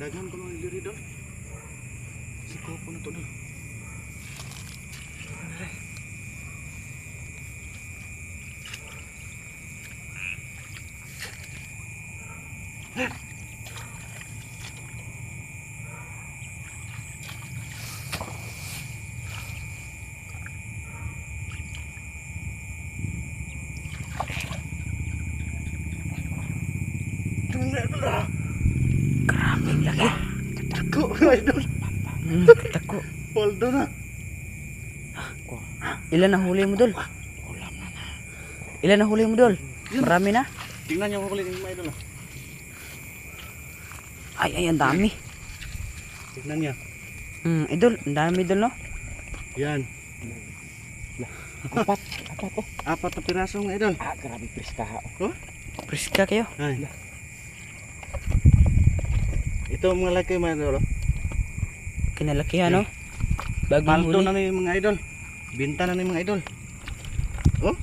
Daghan ko nung diri dol. Siko po na to dol. Grabe laki. Tako idol. Tako. Poldo na. Ilan na huli mo dol? Ilan na huli mo dol? Marami na. Tingnan niyo ko ulit yung mga idol. Ay, ang dami. Tingnan niya. Idol, ang dami idol no? Yan. Apat oh. Apat na piraso mga idol. Grabe priska ha. Oh? Priska kayo. Ay. Ito mga laki mga idol. Kinalakihan no? Bagong Palto huli. na ni mga idol. Binta na ni mga idol. Oh?